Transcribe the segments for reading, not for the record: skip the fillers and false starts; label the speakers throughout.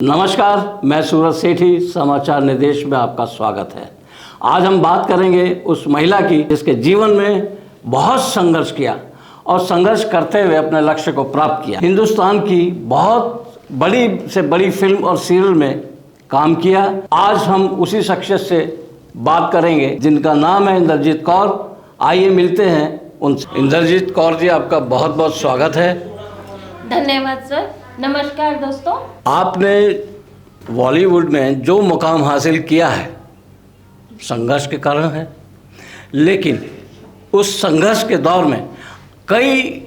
Speaker 1: नमस्कार, मैं सूरज सेठी, समाचार निर्देश में आपका स्वागत है। आज हम बात करेंगे उस महिला की जिसके जीवन में बहुत संघर्ष किया और संघर्ष करते हुए अपने लक्ष्य को प्राप्त किया। हिंदुस्तान की बहुत बड़ी से बड़ी फिल्म और सीरियल में काम किया। आज हम उसी शख्सियत से बात करेंगे जिनका नाम है इंद्रजीत कौर। आइए मिलते हैं उनसे। इंद्रजीत कौर जी, आपका बहुत बहुत स्वागत है।
Speaker 2: धन्यवाद सर। नमस्कार दोस्तों।
Speaker 1: आपने बॉलीवुड में जो मुकाम हासिल किया है संघर्ष के कारण है, लेकिन उस संघर्ष के दौर में कई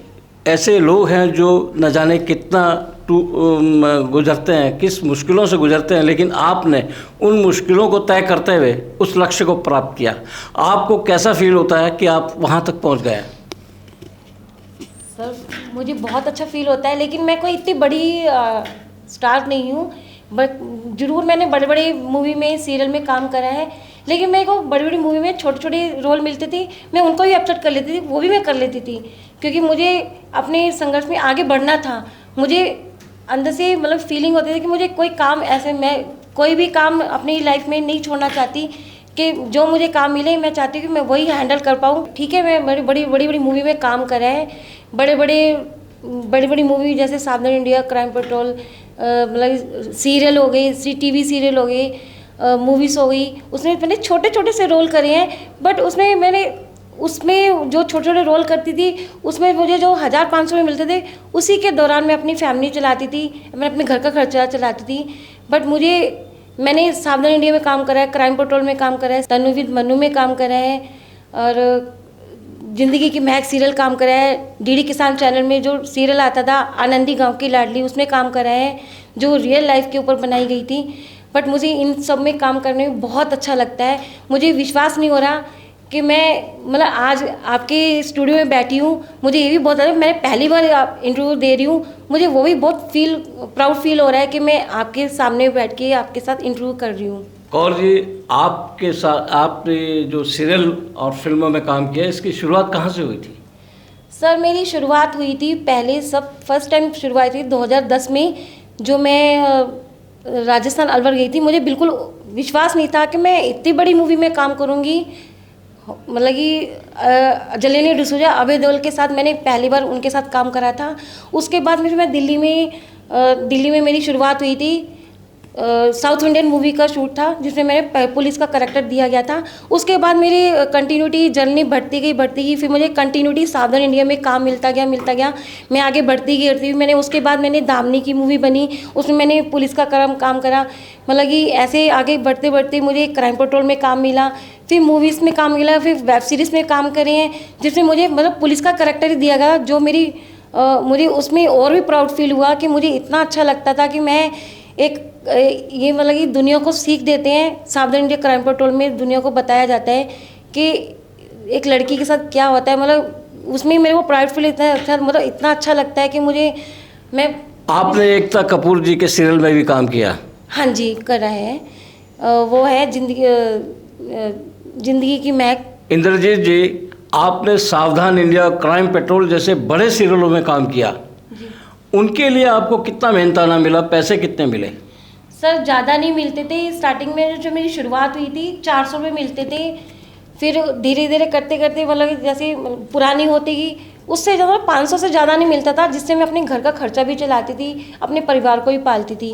Speaker 1: ऐसे लोग हैं जो न जाने कितना गुजरते हैं, किस मुश्किलों से गुजरते हैं, लेकिन आपने उन मुश्किलों को तय करते हुए उस लक्ष्य को प्राप्त किया। आपको कैसा फील होता है कि आप वहाँ तक पहुँच गए?
Speaker 2: सर, मुझे बहुत अच्छा फील होता है, लेकिन मैं कोई इतनी बड़ी स्टार नहीं हूँ। बट ज़रूर मैंने बड़े बड़े मूवी में, सीरियल में काम करा है, लेकिन मेरे को बड़ी बड़ी मूवी में छोटे छोटे रोल मिलते थे, मैं उनको भी एक्सेप्ट कर लेती थी, वो भी मैं कर लेती थी, क्योंकि मुझे अपने संघर्ष में आगे बढ़ना था। मुझे अंदर से मतलब फीलिंग होती थी कि मुझे कोई काम ऐसे, मैं कोई भी काम अपनी लाइफ में नहीं छोड़ना चाहती, कि जो मुझे काम मिले मैं चाहती हूँ कि मैं वही हैंडल कर पाऊँ। ठीक है, मैं बड़ी बड़ी मूवी में काम करा है, बड़ी बड़ी मूवी जैसे सावधान इंडिया, क्राइम पेट्रोल, मतलब सीरियल हो गई, टीवी सीरियल हो गई, मूवीज़ हो गई, उसमें मैंने छोटे छोटे से रोल करे हैं। बट उसमें जो छोटे छोटे रोल करती थी, उसमें मुझे जो 1000-500 में मिलते थे, उसी के दौरान मैं अपनी फैमिली चलाती थी, मैं अपने घर का खर्चा चलाती थी। बट मैंने सावधान इंडिया में काम करा है, क्राइम पेट्रोल में काम करा है, तन्नू विद मन्नू में काम करा है, और ज़िंदगी की महक सीरियल काम करा है। डीडी किसान चैनल में जो सीरियल आता था, आनंदी गांव की लाडली, उसमें काम करा है, जो रियल लाइफ के ऊपर बनाई गई थी। बट मुझे इन सब में काम करने में बहुत अच्छा लगता है। मुझे विश्वास नहीं हो रहा कि मैं मतलब आज आपके स्टूडियो में बैठी हूँ। मुझे ये भी बहुत अच्छा, मैंने पहली बार इंटरव्यू दे रही हूँ, मुझे वो भी बहुत प्राउड फील हो रहा है कि मैं आपके सामने बैठ के आपके साथ इंटरव्यू कर रही हूँ।
Speaker 1: कौर जी, आपके साथ आपने जो सीरियल और फिल्मों में काम किया, इसकी शुरुआत कहाँ से हुई थी?
Speaker 2: सर, मेरी शुरुआत हुई थी फर्स्ट टाइम शुरुआत हुई 2010 में, जो मैं राजस्थान अलवर गई थी। मुझे बिल्कुल विश्वास नहीं था कि मैं इतनी बड़ी मूवी में काम करूँगी। मतलब कि जलेनी डिसूजा, अभय देओल के साथ मैंने पहली बार उनके साथ काम करा था। उसके बाद फिर मैं दिल्ली में मेरी शुरुआत हुई थी। साउथ इंडियन मूवी का शूट था, जिसमें मैंने पुलिस का करैक्टर दिया गया था। उसके बाद मेरी कंटिन्यूटी जर्नी बढ़ती गई। फिर मुझे कंटिन्यूटी सावधान इंडिया में काम मिलता गया। मैं आगे बढ़ती गई। उसके बाद मैंने दामिनी की मूवी बनी, उसमें मैंने पुलिस का काम करा। मतलब कि ऐसे आगे बढ़ते मुझे क्राइम पेट्रोल में काम मिला, फिर मूवीज़ में काम मिला, फिर वेब सीरीज़ में काम करे हैं, जिसमें मुझे मतलब पुलिस का करैक्टर ही दिया गया, जो मुझे उसमें और भी प्राउड फील हुआ कि मुझे इतना अच्छा लगता था कि मैं ये मतलब कि दुनिया को सीख देते हैं। सावधान इंडिया क्राइम पेट्रोल में दुनिया को बताया जाता है कि एक लड़की के साथ क्या होता है। मतलब उसमें मेरे को प्राउड फील इतना अच्छा लगता है कि
Speaker 1: आपने एकता कपूर जी के सीरियल में भी काम किया?
Speaker 2: हाँ जी, करा है। वो है जिंदगी की महक।
Speaker 1: इंद्रजीत जी, आपने सावधान इंडिया, क्राइम पेट्रोल जैसे बड़े सीरियलों में काम किया, उनके लिए आपको कितना मेहनताना मिला? पैसे कितने मिले?
Speaker 2: सर, ज़्यादा नहीं मिलते थे। स्टार्टिंग में जो मेरी शुरुआत हुई थी 400 रुपये मिलते थे। फिर धीरे धीरे करते मतलब जैसे पुरानी होती गई, उससे ज़्यादा 500 से ज़्यादा नहीं मिलता था, जिससे मैं अपने घर का खर्चा भी चलाती थी, अपने परिवार को भी पालती थी।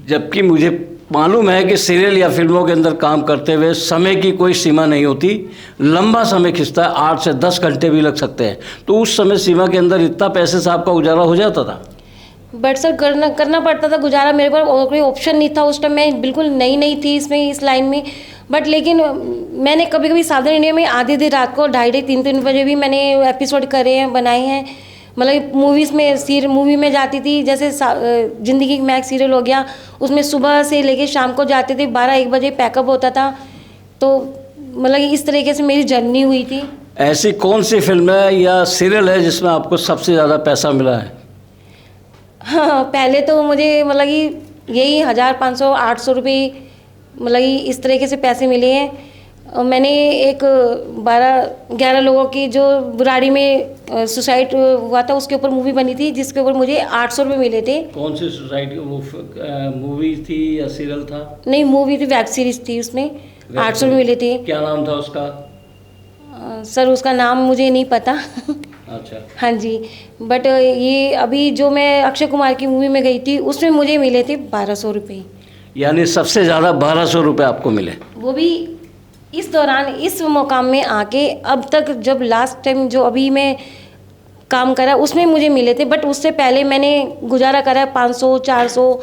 Speaker 1: जबकि मुझे मालूम है कि सीरियल या फिल्मों के अंदर काम करते हुए समय की कोई सीमा नहीं होती, लंबा समय खिंचता है, 8 से 10 घंटे भी लग सकते हैं। तो उस समय सीमा के अंदर इतना पैसे से आपका गुजारा हो जाता था?
Speaker 2: बट सर, करना पड़ता था गुजारा। मेरे पास और कोई ऑप्शन नहीं था उस टाइम। मैं बिल्कुल नई थी इस लाइन में। बट लेकिन मैंने कभी सावधान इंडिया में आधी रात को 2:30-3 बजे भी मैंने एपिसोड करे हैं, बनाए हैं। मतलब मूवी में जाती थी, जैसे ज़िंदगी की महक सीरियल हो गया, उसमें सुबह से लेके शाम को जाते थे, 12-1 बजे पैकअप होता था। तो मतलब इस तरीके से मेरी जर्नी हुई थी।
Speaker 1: ऐसी कौन सी फिल्म है या सीरियल है जिसमें आपको सबसे ज़्यादा पैसा मिला है?
Speaker 2: हाँ, पहले तो मुझे मतलब कि यही 1500-800 रुपये मतलब कि इस तरीके से पैसे मिले हैं। मैंने एक 12-11 लोगों की जो बुराड़ी में सुसाइड हुआ था उसके ऊपर मूवी बनी थी, जिसके ऊपर मुझे 800 रुपये मिले थे।
Speaker 1: कौन सी सोसाइटी, वो मूवी थी या सीरियल था?
Speaker 2: नहीं, मूवी थी, वेब सीरीज थी, उसमें 800 रुपये मिले थे।
Speaker 1: क्या नाम था उसका?
Speaker 2: सर उसका नाम मुझे नहीं पता।
Speaker 1: अच्छा।
Speaker 2: हाँ जी, बट ये अभी जो मैं अक्षय कुमार की मूवी में गई थी उसमें मुझे मिले थे 1200 रुपये।
Speaker 1: यानी सबसे ज़्यादा 1200 रुपये आपको मिले?
Speaker 2: वो भी इस दौरान, इस मुकाम में आके। अब तक जब लास्ट टाइम जो अभी मैं काम करा उसमें मुझे मिले थे, बट उससे पहले मैंने गुजारा करा 500, 400,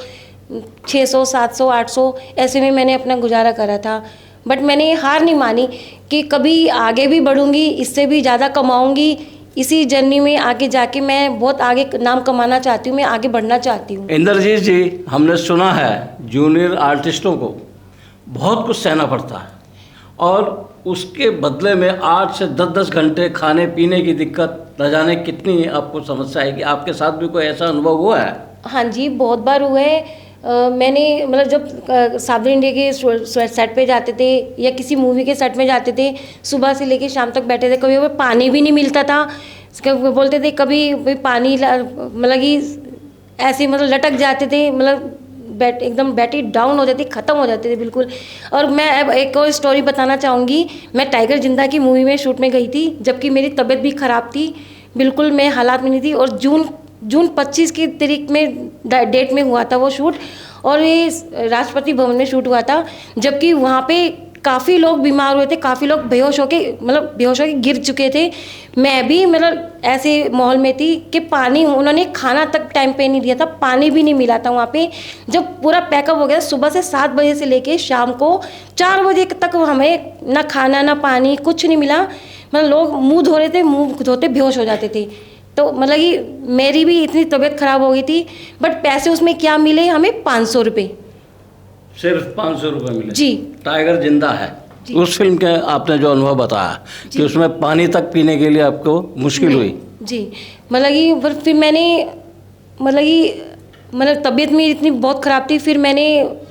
Speaker 2: 600, 700, 800 ऐसे में मैंने अपना गुजारा करा था। बट मैंने हार नहीं मानी कि कभी आगे भी बढ़ूंगी, इससे भी ज़्यादा कमाऊंगी। इसी जर्नी में आगे जाके मैं बहुत आगे नाम कमाना चाहती हूँ, मैं आगे बढ़ना चाहती हूँ।
Speaker 1: इंद्रजीत जी, हमने सुना है जूनियर आर्टिस्टों को बहुत कुछ सहना पड़ता है और उसके बदले में 8 से 10-10 घंटे खाने पीने की दिक्कत, न जाने कितनी आपको समस्या आएगी। आपके साथ भी कोई ऐसा अनुभव हुआ है?
Speaker 2: हाँ जी, बहुत बार हुआ है। मैंने मतलब जब साउथ इंडिया के सेट पे जाते थे या किसी मूवी के सेट में जाते थे, सुबह से लेके शाम तक बैठे थे, कभी पानी भी नहीं मिलता था। बोलते थे कभी पानी मतलब कि ऐसे मतलब लटक जाते थे, मतलब एकदम बैटरी डाउन हो जाती, ख़त्म हो जाते थे बिल्कुल। और मैं अब एक और स्टोरी बताना चाहूँगी। मैं टाइगर जिंदा की मूवी में शूट में गई थी, जबकि मेरी तबीयत भी ख़राब थी, बिल्कुल मैं हालात में नहीं थी। और जून 25 की तारीख में डेट में हुआ था वो शूट, और ये राष्ट्रपति भवन में शूट हुआ था। जबकि वहाँ पे काफ़ी लोग बीमार हुए थे, काफ़ी लोग बेहोश होके गिर चुके थे। मैं भी मतलब ऐसे माहौल में थी कि पानी, उन्होंने खाना तक टाइम पे नहीं दिया था, पानी भी नहीं मिला था वहाँ पे। जब पूरा पैकअप हो गया, सुबह से 7 बजे से लेके शाम को 4 बजे तक हमें ना खाना ना पानी कुछ नहीं मिला। मतलब लोग मुँह धो रहे थे, मुँह धोते बेहोश हो जाते थे। तो मतलब कि मेरी भी इतनी तबीयत ख़राब हो गई थी, बट पैसे उसमें क्या मिले हमें? 500 रुपये।
Speaker 1: सिर्फ 500 रुपये मिले
Speaker 2: जी।
Speaker 1: टाइगर जिंदा है। उस फिल्म के आपने जो अनुभव बताया कि उसमें पानी तक पीने के लिए आपको मुश्किल हुई।
Speaker 2: जी, मतलब कि फिर मैंने मतलब तबीयत मेरी इतनी बहुत ख़राब थी, फिर मैंने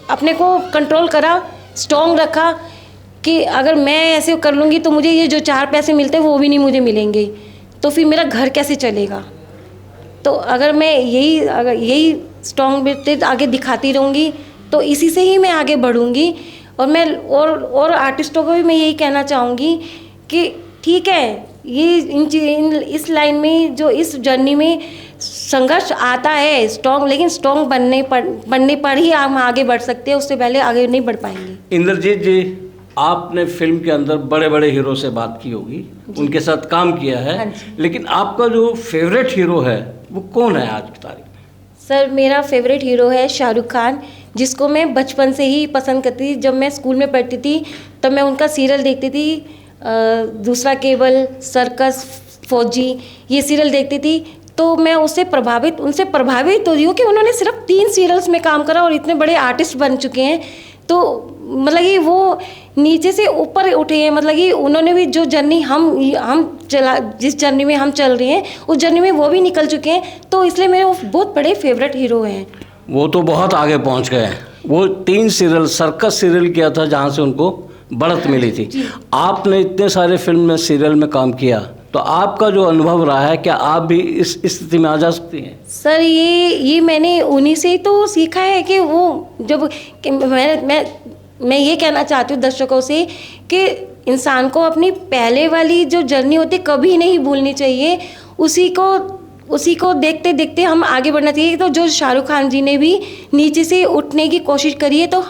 Speaker 2: अपने को कंट्रोल करा, स्ट्रॉन्ग रखा कि अगर मैं ऐसे कर लूँगी तो मुझे ये जो 4 पैसे मिलते हैं वो भी नहीं मुझे मिलेंगे, तो फिर मेरा घर कैसे चलेगा। तो अगर मैं यही स्ट्रॉन्ग आगे दिखाती रहूँगी तो इसी से ही मैं आगे बढ़ूँगी। और मैं और आर्टिस्टों को भी मैं यही कहना चाहूँगी कि ठीक है, ये इस लाइन में, जो इस जर्नी में संघर्ष आता है स्ट्रॉन्ग, लेकिन स्ट्रॉन्ग बनने पर ही हम आगे बढ़ सकते हैं, उससे पहले आगे नहीं बढ़ पाएंगे।
Speaker 1: इंद्रजीत जी, आपने फिल्म के अंदर बड़े बड़े हीरो से बात की होगी, उनके साथ काम किया है।
Speaker 2: हाँ,
Speaker 1: लेकिन आपका जो फेवरेट हीरो है वो कौन है आज की तारीख में?
Speaker 2: सर मेरा फेवरेट हीरो है शाहरुख खान, जिसको मैं बचपन से ही पसंद करती थी। जब मैं स्कूल में पढ़ती थी तब मैं उनका सीरियल देखती थी, दूसरा केबल, सर्कस, फौजी, ये सीरियल देखती थी। तो मैं उनसे प्रभावित हो रही हूँ कि उन्होंने सिर्फ 3 सीरियल्स में काम करा और इतने बड़े आर्टिस्ट बन चुके हैं। तो मतलब कि वो नीचे से ऊपर उठे हैं, मतलब कि उन्होंने भी जो जर्नी जिस जर्नी में हम चल रहे हैं उस जर्नी में वो भी निकल चुके हैं। तो इसलिए मेरे वो बहुत बड़े फेवरेट हीरो हैं। वो
Speaker 1: तो बहुत आगे पहुंच गए हैं। वो 3 सीरियल, सर्कस सीरियल किया था जहां से उनको बढ़त मिली थी। आपने इतने सारे फिल्म में, सीरियल में काम किया, तो आपका जो अनुभव रहा है, क्या आप भी इस स्थिति में आ जा सकती हैं?
Speaker 2: सर ये मैंने उन्हीं से तो सीखा है कि वो जब मैं ये कहना चाहती हूँ दर्शकों से कि इंसान को अपनी पहले वाली जो जर्नी होती कभी नहीं भूलनी चाहिए, उसी को देखते देखते हम आगे बढ़ना चाहिए। तो जो शाहरुख खान जी ने भी नीचे से उठने की कोशिश करी है, तो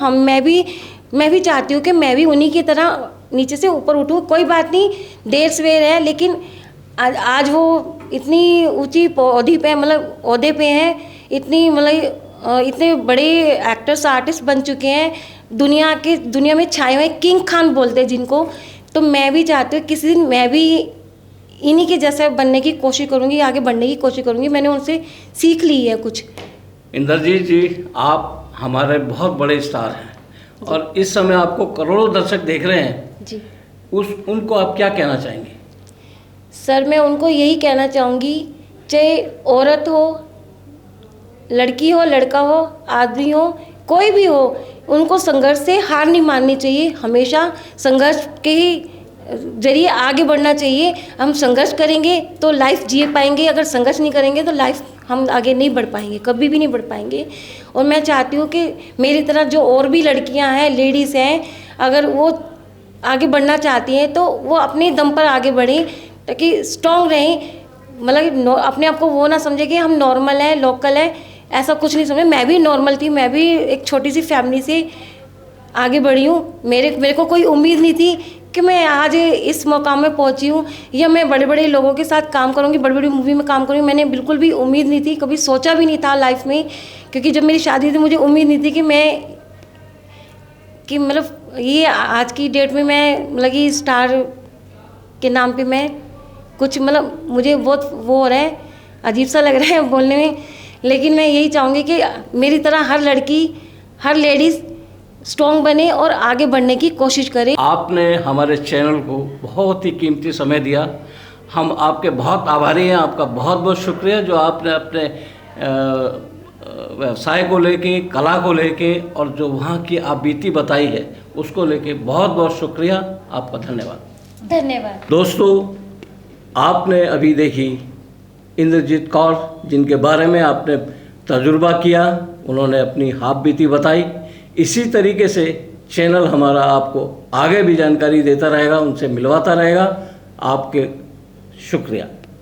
Speaker 2: मैं भी चाहती हूँ कि मैं भी उन्हीं की तरह नीचे से ऊपर उठूँ। कोई बात नहीं, देर सवेर है, लेकिन आज वो इतनी ऊंची ओहदे पे हैं, इतने बड़े एक्टर्स, आर्टिस्ट बन चुके हैं, दुनिया में छाए हुए किंग खान बोलते हैं जिनको। तो मैं भी चाहती हूँ किसी दिन मैं भी इन्हीं के जैसे बनने की कोशिश करूँगी, आगे बढ़ने की कोशिश करूँगी। मैंने उनसे सीख ली है कुछ।
Speaker 1: इंद्रजीत जी, आप हमारे बहुत बड़े स्टार हैं और इस समय आपको करोड़ों दर्शक देख रहे हैं
Speaker 2: जी।
Speaker 1: उनको आप क्या कहना चाहेंगे?
Speaker 2: सर मैं उनको यही कहना चाहूँगी, चाहे औरत हो, लड़की हो, लड़का हो, आदमी हो, कोई भी हो, उनको संघर्ष से हार नहीं माननी चाहिए, हमेशा संघर्ष के ही जरिए आगे बढ़ना चाहिए। हम संघर्ष करेंगे तो लाइफ जी पाएंगे, अगर संघर्ष नहीं करेंगे तो लाइफ हम आगे नहीं बढ़ पाएंगे, कभी भी नहीं बढ़ पाएंगे। और मैं चाहती हूँ कि मेरी तरह जो और भी लड़कियाँ हैं, लेडीज़ हैं, अगर वो आगे बढ़ना चाहती हैं तो वो अपने दम पर आगे बढ़ें, ताकि स्ट्रॉन्ग रहें। मतलब अपने आप को वो ना समझे कि हम नॉर्मल हैं, लोकल हैं, ऐसा कुछ नहीं समझे। मैं भी नॉर्मल थी, मैं भी एक छोटी सी फैमिली से आगे बढ़ी हूँ। मेरे को कोई उम्मीद नहीं थी कि मैं आज इस मुकाम में पहुँची हूँ, या मैं बड़े बड़े लोगों के साथ काम करूँगी, बड़ी बड़ी मूवी में काम करूँगी। मैंने बिल्कुल भी उम्मीद नहीं थी, कभी सोचा भी नहीं था लाइफ में, क्योंकि जब मेरी शादी थी मुझे उम्मीद नहीं थी कि मतलब ये आज की डेट में मैं मतलब कि स्टार के नाम पे मैं कुछ मतलब मुझे बहुत वो हो रहा है, अजीब सा लग रहा है बोलने में। लेकिन मैं यही चाहूँगी कि मेरी तरह हर लड़की, हर लेडीज़ स्ट्रॉन्ग बने और आगे बढ़ने की कोशिश करें।
Speaker 1: आपने हमारे चैनल को बहुत ही कीमती समय दिया, हम आपके बहुत आभारी हैं। आपका बहुत बहुत शुक्रिया जो आपने अपने व्यवसाय को लेके, कला को लेके और जो वहाँ की आप बीती बताई है उसको लेके बहुत बहुत शुक्रिया, आपका धन्यवाद।
Speaker 2: धन्यवाद।
Speaker 1: दोस्तों, आपने अभी देखी इंद्रजीत कौर, जिनके बारे में आपने तजुर्बा किया, उन्होंने अपनी हाथ बीती बताई। इसी तरीके से चैनल हमारा आपको आगे भी जानकारी देता रहेगा, उनसे मिलवाता रहेगा। आपके शुक्रिया।